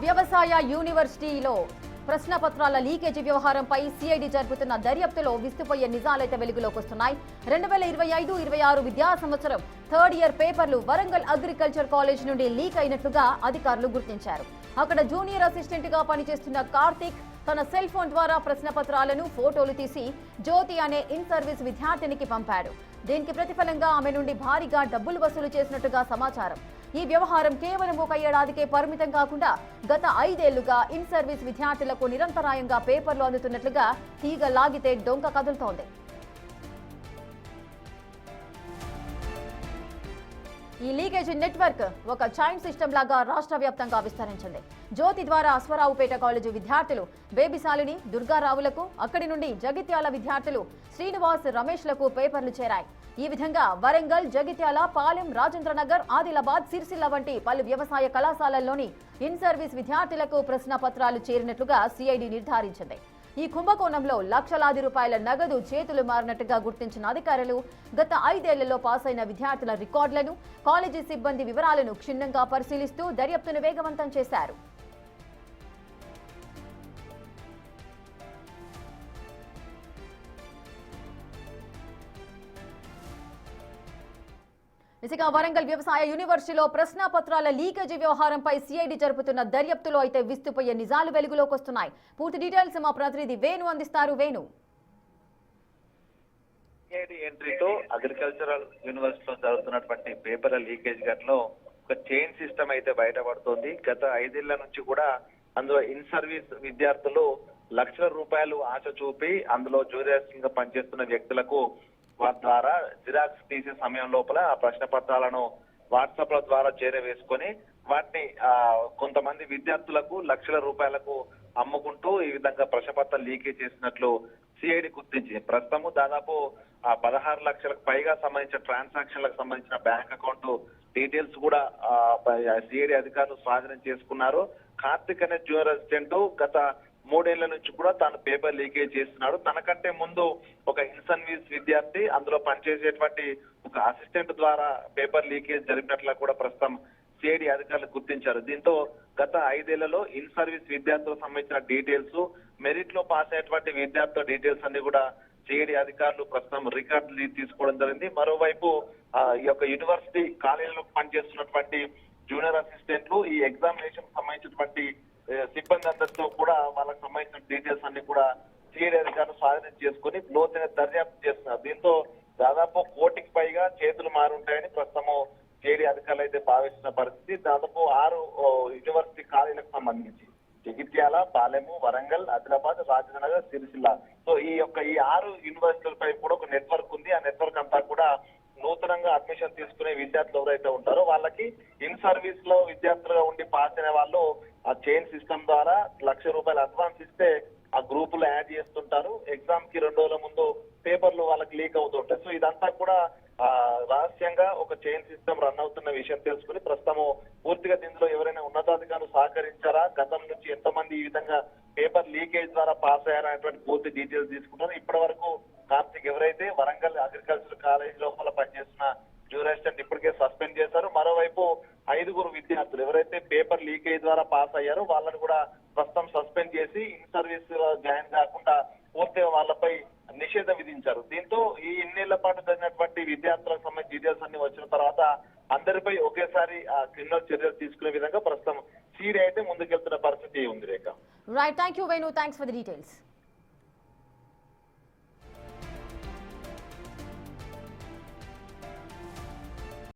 వ్యవసాయ యూనివర్సిటీలో ప్రశ్నపత్రాల లీకేజీ వ్యవహారంపై సిఐడి జరుపుతున్న దర్యాప్తులో విస్తుపోయే నిజాలైతే వెలుగులోకి వస్తున్నాయి. 2025-26 విద్యా సంవత్సరం థర్డ్ ఇయర్ పేపర్లు వరంగల్ అగ్రికల్చర్ కాలేజ్ నుండి లీక్ అయినట్లుగా అధికారులు గుర్తించారు. అక్కడ జూనియర్ అసిస్టెంట్ గా పనిచేస్తున్న కార్తిక్ తన సెల్ ఫోన్ ద్వారా ప్రశ్నపత్రాలను ఫోటోలు తీసి జ్యోతి అనే ఇన్ సర్వీస్ విద్యార్థినికి పంపాడు. దీనికి ప్రతిఫలంగా ఆమె నుండి భారీగా డబ్బులు వసూలు చేసినట్టుగా సమాచారం. ఈ వ్యవహారం కేవలం ఒక ఏడాదికే పరిమితం కాకుండా గత 5 ఏళ్లుగా ఇన్ సర్వీస్ విద్యార్థులకు నిరంతరాయంగా పేపర్లు అందుతున్నట్లుగా తీగ లాగితే డొంక కదులుతోంది. ఈ లీకేజీ నెట్వర్క్ ఒక చైన్ సిస్టమ్ లాగా రాష్ట్ర వ్యాప్తంగా విస్తరించింది. జ్యోతి ద్వారా అశ్వరావుపేట కాలేజీ విద్యార్థులు బేబిశాలిని దుర్గారావులకు, అక్కడి నుండి జగిత్యాల విద్యార్థులు శ్రీనివాస్ రమేష్లకు పేపర్లు చేరాయి. ఈ విధంగా వరంగల్, జగిత్యాల, పాలెం, రాజేంద్రనగర్, ఆదిలాబాద్, సిరిసిల్ల వంటి పలు వ్యవసాయ కళాశాలల్లోని ఇన్ సర్వీస్ విద్యార్థులకు ప్రశ్న పత్రాలు చేరినట్లుగా సిఐడి నిర్ధారించింది. ఈ కుంభకోణంలో లక్షలాది రూపాయల నగదు చేతులు మారినట్టుగా గుర్తించిన అధికారులు గత 5 ఏళ్లలో పాస్ అయిన విద్యార్థుల రికార్డులను, కాలేజీ సిబ్బంది వివరాలను క్షుణ్ణంగా పరిశీలిస్తూ దర్యాప్తును వేగవంతం చేశారు. ఇక వరంగల్ వ్యవసాయ యూనివర్సిటీలో ప్రశ్నపత్రాల లీకేజీ వ్యవహారంపై సిఐడి జరుపుతున్న దర్యాప్తులో అయితే విస్తుపోయే నిజాలు వెలుగులోకి వస్తున్నాయి. పూర్తి డీటెయిల్స్ మా ప్రతినిధి వేణు అందిస్తారు. వేణు, సిఐడి ఎంట్రీతో అగ్రికల్చరల్ యూనివర్సిటీలో జరుగుతున్నటువంటి పేపర్ల లీకేజ్ ఘటనలో ఒక చైన్ సిస్టమ్ అయితే బయటపడుతోంది. గత 5 ఏళ్ల నుంచి కూడా అందులో ఇన్ సర్వీస్ విద్యార్థులు లక్షల రూపాయలు ఆశ చూపి అందులో జూనియర్స్ గా పనిచేస్తున్న వ్యక్తులకు వారి ద్వారా జిరాక్స్ తీసే సమయం లోపల ఆ ప్రశ్న పత్రాలను వాట్సాప్ ల ద్వారా చేరవేసుకొని వాటిని కొంతమంది విద్యార్థులకు లక్షల రూపాయలకు అమ్ముకుంటూ ఈ విధంగా ప్రశ్నపత్రాలు లీకేజ్ చేసినట్లు సిఐడి గుర్తించింది. ప్రస్తుతము దాదాపు 16 లక్షలకు పైగా సంబంధించిన ట్రాన్సాక్షన్లకు సంబంధించిన బ్యాంక్ అకౌంట్ డీటెయిల్స్ కూడా సిఐడి అధికారులు స్వాధీనం చేసుకున్నారు. కార్తిక్ అనే జూనియర్ అసిస్టెంట్ గత 3 ఏళ్ల నుంచి కూడా తాను పేపర్ లీకేజ్ చేస్తున్నాడు. తనకంటే ముందు ఒక ఇన్ సర్వీస్ విద్యార్థి అందులో పనిచేసేటువంటి ఒక అసిస్టెంట్ ద్వారా పేపర్ లీకేజ్ జరిపినట్లు కూడా ప్రస్తుతం సిఐడి అధికారులు గుర్తించారు. దీంతో గత 5 ఏళ్లలో ఇన్ సర్వీస్ విద్యార్థులకు సంబంధించిన డీటెయిల్స్, మెరిట్ లో పాస్ అయినటువంటి విద్యార్థుల డీటెయిల్స్ అన్ని కూడా సిఐడి అధికారులు ప్రస్తుతం రికార్డు తీసుకోవడం జరిగింది. మరోవైపు ఈ యొక్క యూనివర్సిటీ కాలేజీలో పనిచేస్తున్నటువంటి జూనియర్ అసిస్టెంట్లు ఈ ఎగ్జామినేషన్ సంబంధించినటువంటి సిబ్బంది అందరితో కూడా వాళ్ళకి సంబంధించిన డీటెయిల్స్ అన్ని కూడా సిఐడి అధికారులు స్వాధీనం చేసుకుని లోతైన దర్యాప్తు చేస్తున్నారు. దీంతో దాదాపు 1 కోటికి పైగా చేతులు మారుంటాయని ప్రస్తుతము సిఐడి అధికారులు అయితే భావిస్తున్న పరిస్థితి. దాదాపు 6 యూనివర్సిటీ కాలేజీలకు సంబంధించి జగిత్యాల, పాలెము, వరంగల్, ఆదిలాబాద్, రాజేంద్రనగర్, సిరిసిల్ల, సో ఈ 6 యూనివర్సిటీలపై కూడా ఒక నెట్వర్క్ ఉంది. ఆ నెట్వర్క్ అంతా కూడా నూతనంగా అడ్మిషన్ తీసుకునే విద్యార్థులు ఎవరైతే ఉంటారో వాళ్ళకి ఇన్ సర్వీస్ లో విద్యార్థులుగా ఉండి పాస్ అయిన వాళ్ళు ఆ చైన్ సిస్టమ్ ద్వారా ₹1,00,000 అడ్వాన్స్ ఇస్తే ఆ గ్రూప్ లో యాడ్ చేస్తుంటారు. ఎగ్జామ్ కి 2 రోజుల ముందు పేపర్లు వాళ్ళకి లీక్ అవుతుంటాయి. సో ఇదంతా కూడా రహస్యంగా ఒక చైన్ సిస్టమ్ రన్ అవుతున్న విషయం తెలుసుకుని ప్రస్తుతము పూర్తిగా దీనిలో ఎవరైనా ఉన్నతాధికారులు సహకరించారా, గతం నుంచి ఎంతమంది ఈ విధంగా పేపర్ లీకేజ్ ద్వారా పాస్ అయ్యారనేటువంటి పూర్తి డీటెయిల్స్ తీసుకుంటారు. ఇప్పటి వరకు కార్తిక్ ఎవరైతే వరంగల్ అగ్రికల్చర్ కాలేజ్ లోపల పనిచేస్తున్న జూనియర్ అసిస్టెంట్ ఇప్పటికే సస్పెండ్ చేశారు. మరోవైపు 5 విద్యార్థులు ఎవరైతే పేపర్ లీకేజ్ ద్వారా పాస్ అయ్యారో వాళ్ళని కూడా ప్రస్తుతం సస్పెండ్ చేసి ఇన్ సర్వీస్ జాయిన్ కాకుండా పూర్తిగా వాళ్ళపై నిషేధం విధించారు. దీంతో ఈ ఇన్నేళ్ల పాటు జరిగినటువంటి విద్యార్థులకు సంబంధించిన డీటెయిల్స్ అన్ని వచ్చిన తర్వాత అందరిపై ఒకేసారి క్రిమినల్ చర్యలు తీసుకునే విధంగా ప్రస్తుతం సిఐడి అయితే ముందుకెళ్తున్న పరిస్థితి ఉంది. Rekha, right, thank you Venu, thanks for the details.